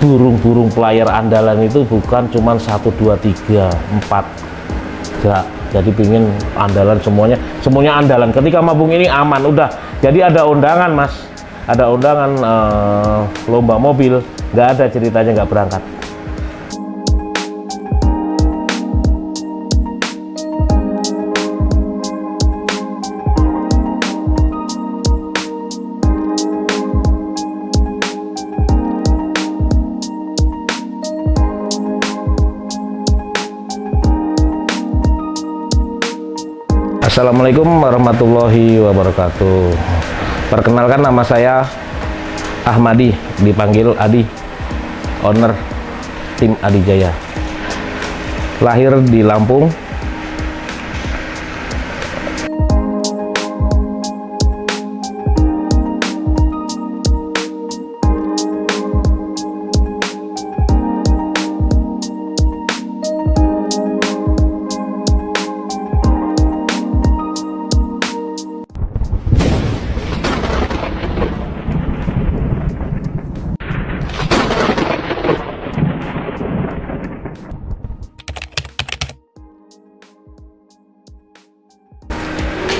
burung-burung player andalan itu bukan cuma 1, 2, 3, 4 enggak. Jadi pingin andalan semuanya andalan. Ketika mabung ini aman udah. Jadi ada undangan mas, ada undangan lomba mobil, nggak ada ceritanya nggak berangkat. Assalamualaikum warahmatullahi wabarakatuh. Perkenalkan, nama saya Ahmadi, dipanggil Adi, owner tim Adi Jaya. Lahir di Lampung.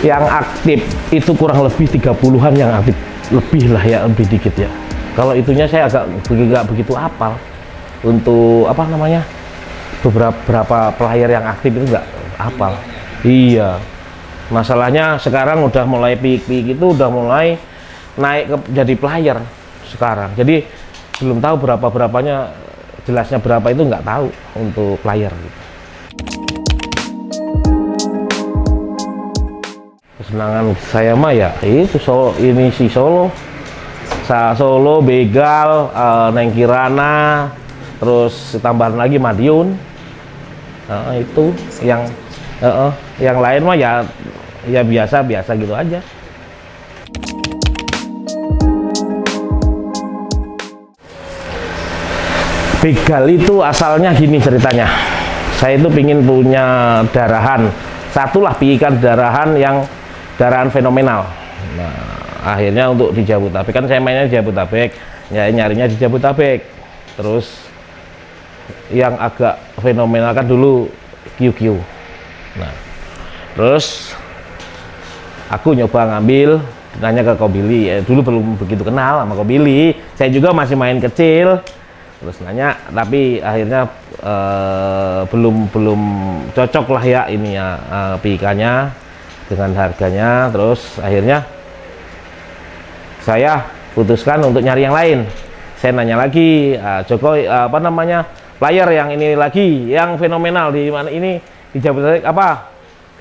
Yang aktif itu kurang lebih 30-an yang aktif, lebih lah ya, lebih dikit ya. Kalau itunya saya agak nggak begitu apal. Untuk apa namanya, beberapa player yang aktif itu nggak apal. Iya, masalahnya sekarang udah mulai peak-peak itu udah mulai naik ke jadi player sekarang. Jadi belum tahu berapanya, jelasnya berapa itu nggak tahu untuk player gitu. Kesenangan saya mah ya itu ini si Solo, Begal, Neng Kirana, terus tambahan lagi Madiun. Itu yang lain mah ya biasa gitu aja. Begal itu asalnya gini ceritanya. Saya itu pingin punya darahan, satulah piikan darahan yang darahan fenomenal. Nah, akhirnya untuk di Jabodetabek, kan saya mainnya di Jabodetabek, ya nyarinya di Jabodetabek. Terus yang agak fenomenal kan dulu QQ. Nah, terus aku nyoba ngambil, nanya ke Kobili. Dulu belum begitu kenal sama Kobili. Saya juga masih main kecil. Terus nanya, tapi akhirnya belum cocok lah ya ini ya, piikannya dengan harganya. Terus akhirnya saya putuskan untuk nyari yang lain. Saya nanya lagi, Joko apa namanya, player yang ini lagi yang fenomenal di mana ini, di Jabodetabek apa?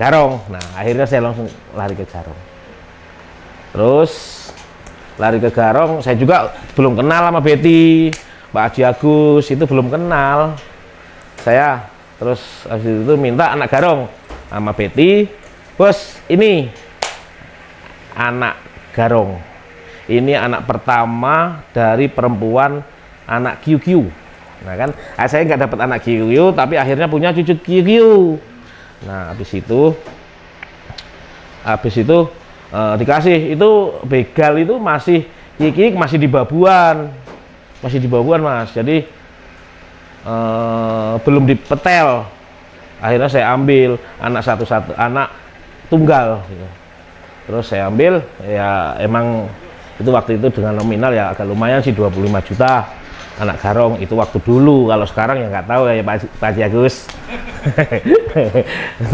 Garong. Nah, akhirnya saya langsung lari ke Garong. Terus lari ke Garong, saya juga belum kenal sama Betty, Mbak Haji Agus itu belum kenal. Saya terus habis itu minta anak Garong sama Betty. Bos, ini anak Garong. Ini anak pertama dari perempuan anak QQ. Nah kan, saya nggak dapat anak QQ, tapi akhirnya punya cucu QQ. Nah, habis itu dikasih itu begal itu masih kiki, masih di babuan mas. Jadi belum dipetel. Akhirnya saya ambil anak satu-satu, anak tunggal gitu. Terus saya ambil, ya emang itu waktu itu dengan nominal ya agak lumayan sih, 25 juta anak Garong itu waktu dulu. Kalau sekarang ya nggak tahu ya Pak Haji Agus.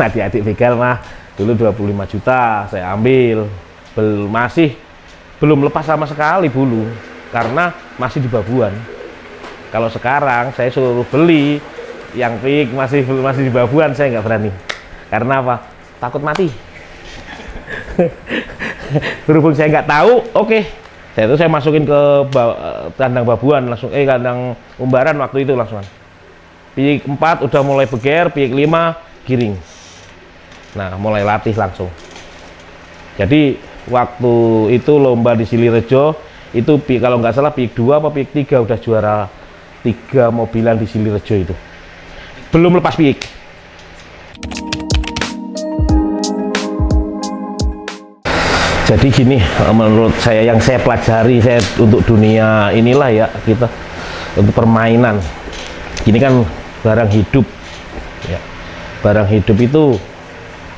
Adik-adik begal mah dulu 25 juta saya ambil, belum lepas sama sekali bulu karena masih di babuan. Kalau sekarang saya suruh beli yang pik masih di babuan, saya nggak berani. Karena apa? Takut mati. Berhubung saya nggak tahu, oke. Saya masukin ke kandang babuan langsung, kandang umbaran waktu itu langsung. Pik 4 udah mulai beger, pik 5 giring. Nah, mulai latih langsung. Jadi waktu itu lomba di Silirejo itu kalau nggak salah pik 2 apa pik 3 udah juara 3 mobilan di Silirejo itu. Belum lepas pik. Jadi gini, menurut saya yang saya pelajari, saya untuk dunia inilah ya, kita untuk permainan. Ini kan barang hidup ya. Barang hidup itu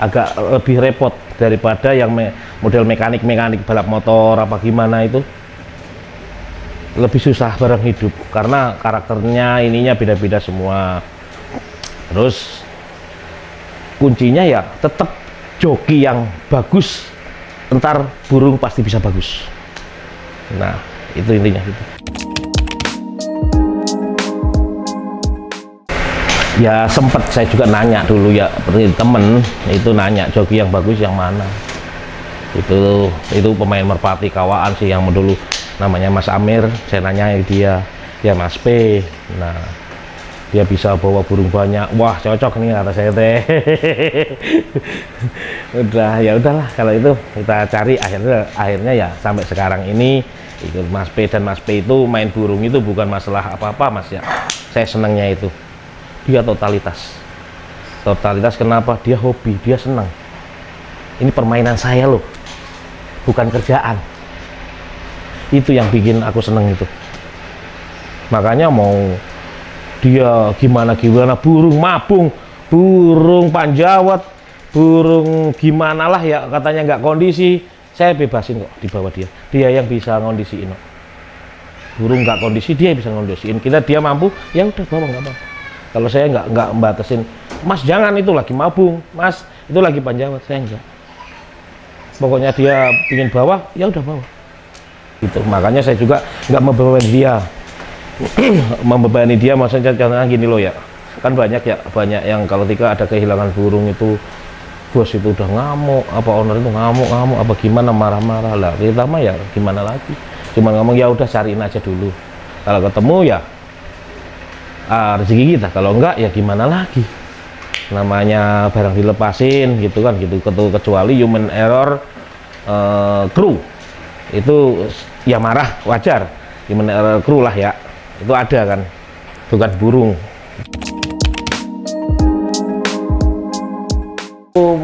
agak lebih repot daripada yang model mekanik balap motor apa gimana, itu lebih susah barang hidup karena karakternya ininya beda-beda semua. Terus kuncinya ya tetap joki yang bagus, entar burung pasti bisa bagus. Nah itu intinya gitu. Ya sempet saya juga nanya dulu ya, temen itu nanya joki yang bagus yang mana. Itu pemain merpati kawaan sih yang dulu namanya Mas Amir. Saya nanya dia, ya Mas P. Nah dia bisa bawa burung banyak, wah cocok nih kata saya teh. Udah ya udahlah kalau itu kita cari, akhirnya ya sampai sekarang ini ikut Mas P. Dan Mas P itu main burung itu bukan masalah apa-apa Mas ya, saya senangnya itu dia totalitas. Kenapa? Dia hobi, dia senang. Ini permainan saya loh, bukan kerjaan. Itu yang bikin aku seneng itu. Makanya mau dia gimana burung mabung, burung panjawat, burung gimana lah ya katanya nggak kondisi, saya bebasin kok di bawah dia. Dia yang bisa ngondisiin kok. Burung nggak kondisi dia bisa ngondisiin. Dia mampu, ya udah bawa nggak apa. Kalau saya nggak membatasin, Mas jangan itu lagi mabung, Mas itu lagi panjawat, saya enggak. Pokoknya dia ingin bawa, ya udah bawa. Gitu. Makanya saya juga nggak membebani dia, maksudnya contohnya gini loh ya, kan banyak yang kalau ketika ada kehilangan burung itu bos itu udah ngamuk, apa owner itu ngamuk apa gimana, marah-marah lah. Kita mah ya gimana lagi, cuma ngomong ya udah cariin aja dulu, kalau ketemu ya rezeki kita, kalau enggak ya gimana lagi, namanya barang dilepasin gitu kan gitu. Kecuali human error, kru itu ya marah wajar, human error kru lah ya, itu ada kan, bukan burung.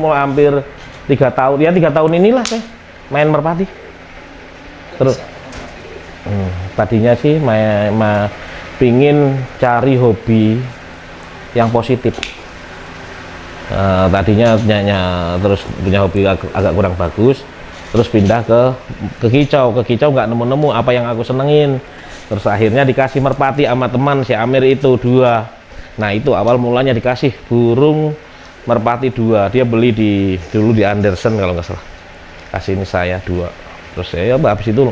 Mau hampir 3 tahun ya, 3 tahun inilah saya main merpati terus. Tadinya sih pingin cari hobi yang positif. Tadinya terus punya hobi agak kurang bagus, terus pindah ke kicau nggak nemu apa yang aku senengin. Terus akhirnya dikasih merpati sama teman si Amir itu 2. Nah itu awal mulanya dikasih burung merpati 2. Dia beli dulu di Anderson kalau nggak salah, kasih ini saya 2. Terus saya habis itu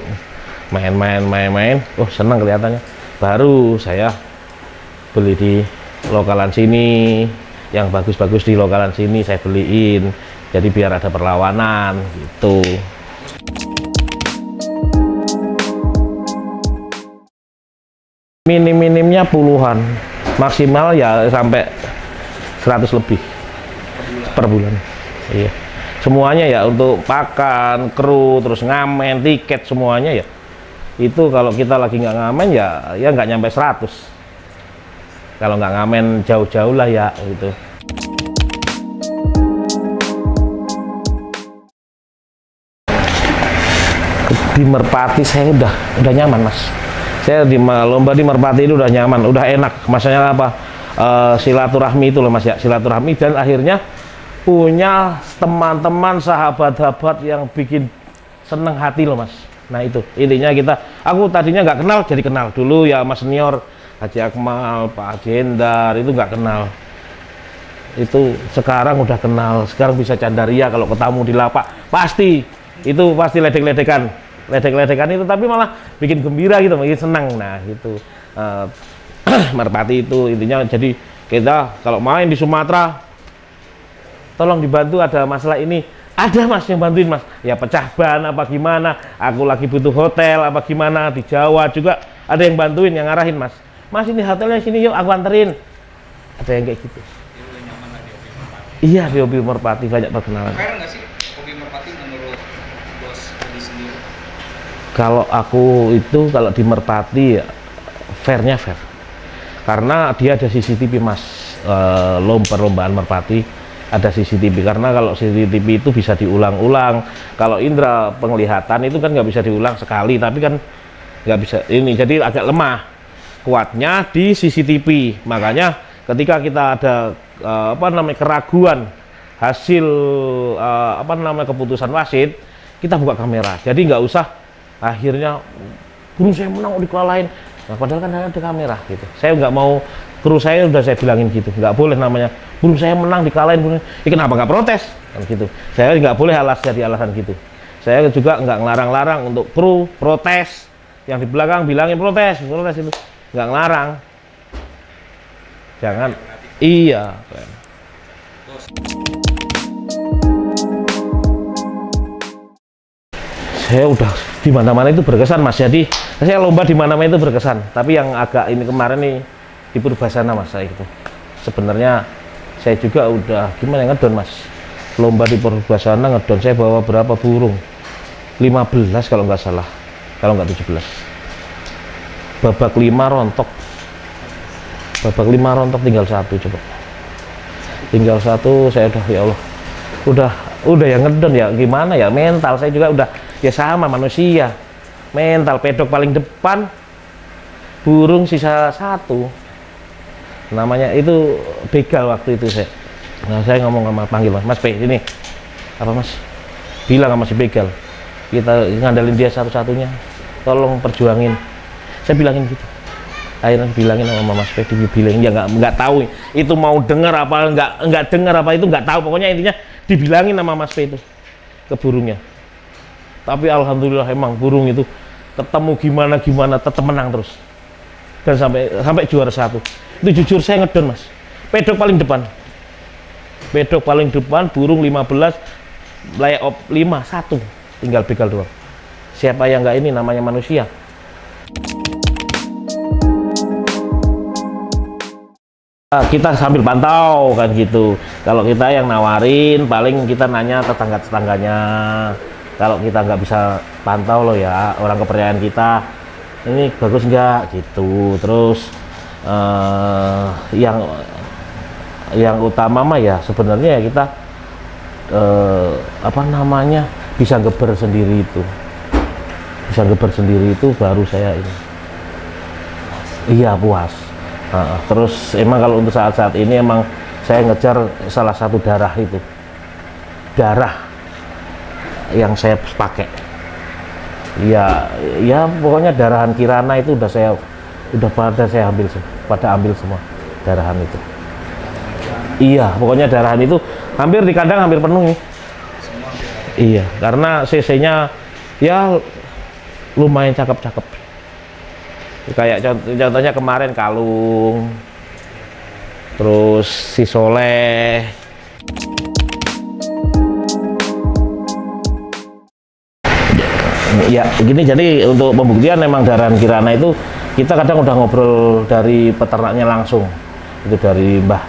main, oh senang kelihatannya. Baru saya beli di lokalan sini, yang bagus-bagus di lokalan sini saya beliin, jadi biar ada perlawanan gitu. Minimnya puluhan, maksimal ya sampai 100 lebih per bulan. Iya, semuanya ya, untuk pakan, kru, terus ngamen, tiket, semuanya ya. Itu kalau kita lagi nggak ngamen ya nggak nyampe 100. Kalau nggak ngamen jauh-jauh lah ya gitu. Di merpati saya udah nyaman Mas. Saya di lomba di merpati itu udah nyaman, udah enak. Maksudnya apa? Silaturahmi itu loh Mas ya, silaturahmi, dan akhirnya punya teman-teman, sahabat-sahabat yang bikin seneng hati loh Mas. Nah itu intinya aku tadinya nggak kenal jadi kenal. Dulu ya Mas Senior, Haji Akmal, Pak Jendar itu nggak kenal. Itu sekarang udah kenal. Sekarang bisa candaria kalau ketemu di lapak. Pasti ledek-ledekan itu, tapi malah bikin gembira gitu, bikin senang. Nah gitu. Merpati itu intinya, jadi kita kalau main di Sumatera, tolong dibantu ada masalah ini. Ada Mas yang bantuin Mas, ya pecah ban apa gimana, aku lagi butuh hotel apa gimana, di Jawa juga ada yang bantuin, yang ngarahin Mas ini hotelnya sini yuk aku anterin, ada yang kayak gitu. Iya, di hobi merpati banyak perkenalan. Fair nggak sih hobi merpati menurut bos Edi sendiri? Kalau aku itu kalau di merpati ya, fairnya fair, karena dia ada CCTV Mas. Perlombaan merpati ada CCTV, karena kalau CCTV itu bisa diulang-ulang. Kalau indera penglihatan itu kan nggak bisa diulang sekali, tapi kan nggak bisa ini, jadi agak lemah. kuatnya di CCTV. Makanya ketika kita ada keraguan hasil keputusan wasit, kita buka kamera. Jadi nggak usah akhirnya burung saya menang dikelalain. Nah, padahal kan ada kamera gitu. Saya nggak mau, kru saya udah saya bilangin gitu, nggak boleh namanya burung saya menang dikalahin. Ini kenapa nggak protes? Kan gitu. Saya nggak boleh jadi alasan gitu. Saya juga nggak ngelarang-larang untuk kru protes. Yang di belakang bilangin protes itu nggak ngelarang. Jangan. Iya. Saya udah di mana-mana itu berkesan, Mas. Jadi saya lomba di mana-mana itu berkesan. Tapi yang agak ini kemarin nih di Purbasana, Mas, saya itu sebenarnya saya juga udah gimana ngedon, Mas. Lomba di Purbasana ngedon, saya bawa berapa burung? 15 kalau nggak salah, kalau nggak 17. Babak 5 rontok. Babak 5 rontok tinggal satu coba. Tinggal satu, saya udah ya Allah. Udah yang ngedon ya gimana ya, mental saya juga udah ya sama manusia, mental pedok paling depan, burung sisa satu, namanya itu begal waktu itu saya. Nah, saya ngomong sama panggil Mas P, ini apa Mas, bilang sama si begal, kita ngandalin dia satu-satunya, tolong perjuangin. Saya bilangin gitu, akhirnya bilangin sama Mas P, dibilangin ya nggak tahu itu mau dengar apa nggak dengar apa itu nggak tahu, pokoknya intinya dibilangin sama Mas P itu ke burungnya. Tapi alhamdulillah emang burung itu ketemu gimana tetap menang terus dan sampai juara satu. Itu jujur saya ngedon, Mas. Pedok paling depan, burung 15, layak op 5 1, tinggal begal doang. Siapa yang nggak ini, namanya manusia. Kita sambil pantau kan gitu. Kalau kita yang nawarin paling kita nanya tetangganya. Kalau kita nggak bisa pantau loh ya, orang kepercayaan kita ini bagus nggak gitu. Terus yang utama mah ya sebenarnya ya kita bisa ngeber sendiri itu baru saya ini iya puas. Terus emang kalau untuk saat-saat ini emang saya ngejar salah satu darah yang saya pakai, ya pokoknya darahan Kirana itu pada saya ambil semua darahan itu. Iya, pokoknya darahan itu hampir di kandang hampir penuh nih. Iya, karena cc-nya ya lumayan cakep-cakep. Kayak contohnya kemarin Kalung, terus si Soleh. Ya gini, jadi untuk pembuktian memang darahan Kirana itu kita kadang udah ngobrol dari peternaknya langsung, itu dari Mbah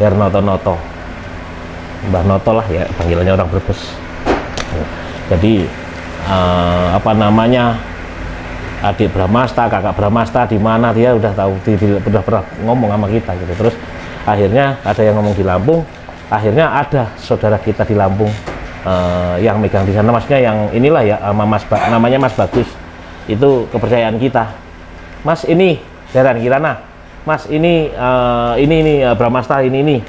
Hernoto Mbah Noto lah ya panggilannya orang Brebes. Jadi adik Bramasta, kakak Bramasta di mana, dia udah tahu, udah pernah ngomong sama kita gitu. Terus akhirnya ada yang ngomong di Lampung, akhirnya ada saudara kita di Lampung yang megang di sana, maksudnya yang inilah ya, namanya Mas Bagus, itu kepercayaan kita. Mas ini darahan Kirana, Mas ini Bramasta ini.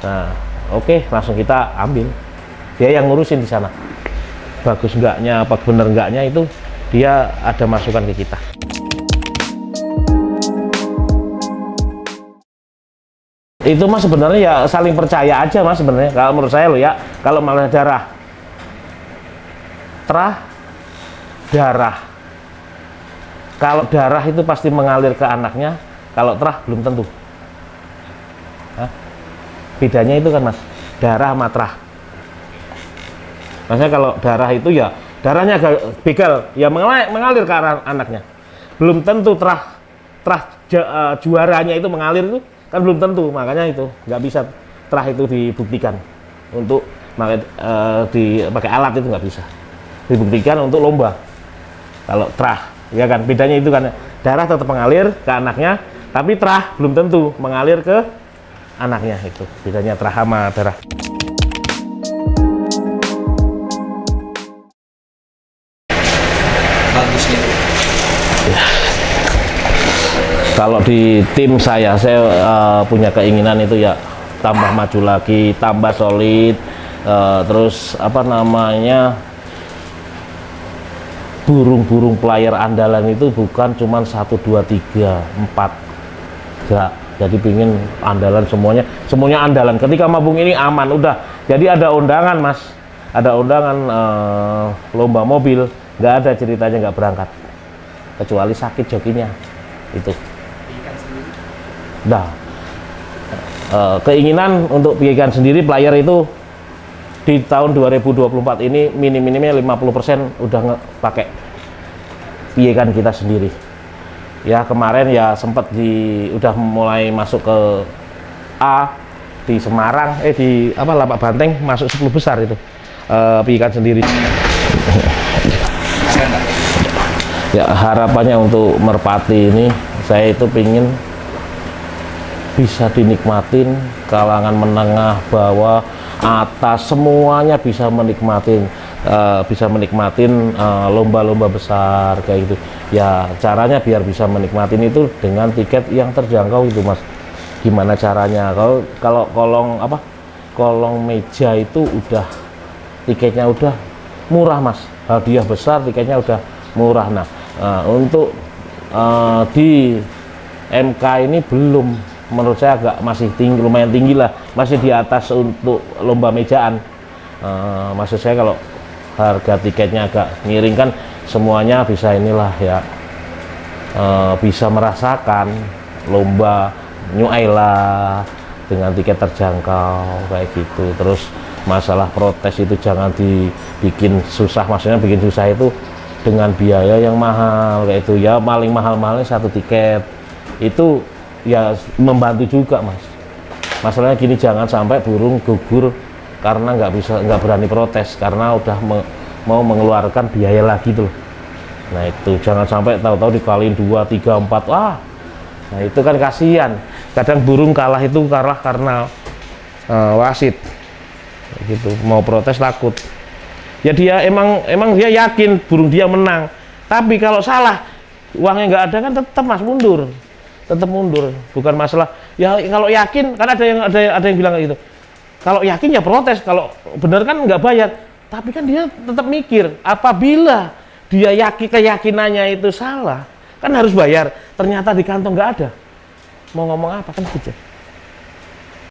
Nah, oke, langsung kita ambil. Dia yang ngurusin di sana. Bagus enggaknya apa bener enggaknya itu dia ada masukan ke kita. Itu Mas sebenarnya ya saling percaya aja Mas sebenarnya. Kalau menurut saya loh ya, kalau malah darah kalau darah itu pasti mengalir ke anaknya, kalau terah belum tentu. Bedanya itu kan Mas, darah sama terah. Maksudnya kalau darah itu ya darahnya begal ya mengalir ke arah anaknya, belum tentu terah juaranya itu mengalir, itu kan belum tentu. Makanya itu nggak bisa terah itu dibuktikan untuk dipakai alat, itu nggak bisa dibuktikan untuk lomba. Kalau terah ya kan bedanya itu kan, darah tetap mengalir ke anaknya tapi terah belum tentu mengalir ke anaknya. Itu bedanya terah sama darah. Kalau di tim saya punya keinginan itu ya tambah maju lagi, tambah solid, terus apa namanya, burung-burung player andalan itu bukan cuma 1, 2, 3, 4 enggak. Jadi pingin andalan semuanya andalan. Ketika mabung ini aman udah. Jadi ada undangan Mas, ada undangan lomba mobil, nggak ada ceritanya nggak berangkat kecuali sakit jokinya itu. Nah, keinginan untuk piikan sendiri player itu di tahun 2024 ini minim-minimnya 50% udah pakai piikan kita sendiri. Ya kemarin ya sempat udah mulai masuk ke A di Semarang, di apa Lapak Banteng masuk 10 besar itu piikan sendiri. Ya harapannya untuk Merpati ini saya itu pingin bisa dinikmatin kalangan menengah, bawah, atas, semuanya bisa menikmatin lomba-lomba besar kayak gitu. Ya caranya biar bisa menikmatin itu dengan tiket yang terjangkau itu Mas. Gimana caranya? Kalau kolong meja itu udah tiketnya udah murah Mas. Hadiah besar tiketnya udah murah. Nah, untuk di MK ini belum, menurut saya agak masih tinggi, lumayan tinggi lah, masih di atas untuk lomba mejaan. Maksud saya kalau harga tiketnya agak miring kan semuanya bisa inilah ya, bisa merasakan lomba New Ayla dengan tiket terjangkau kayak gitu. Terus masalah protes itu jangan dibikin susah, maksudnya bikin susah itu dengan biaya yang mahal kayak itu ya, paling mahal-mahalnya 1 tiket itu ya membantu juga Mas. Masalahnya gini, jangan sampai burung gugur karena nggak berani protes karena udah mau mengeluarkan biaya lagi tuh. Nah itu jangan sampai tahu-tahu dikaliin 2, 3, 4. Wah, nah itu kan kasihan. Kadang burung kalah itu karena wasit gitu, mau protes takut. Ya dia emang dia yakin burung dia menang, tapi kalau salah uangnya nggak ada kan tetap Mas mundur, bukan masalah ya. Kalau yakin kan ada yang bilang gitu, kalau yakin ya protes, kalau benar kan nggak bayar. Tapi kan dia tetap mikir, apabila dia keyakinannya itu salah kan harus bayar, ternyata di kantong nggak ada, mau ngomong apa kan gitu.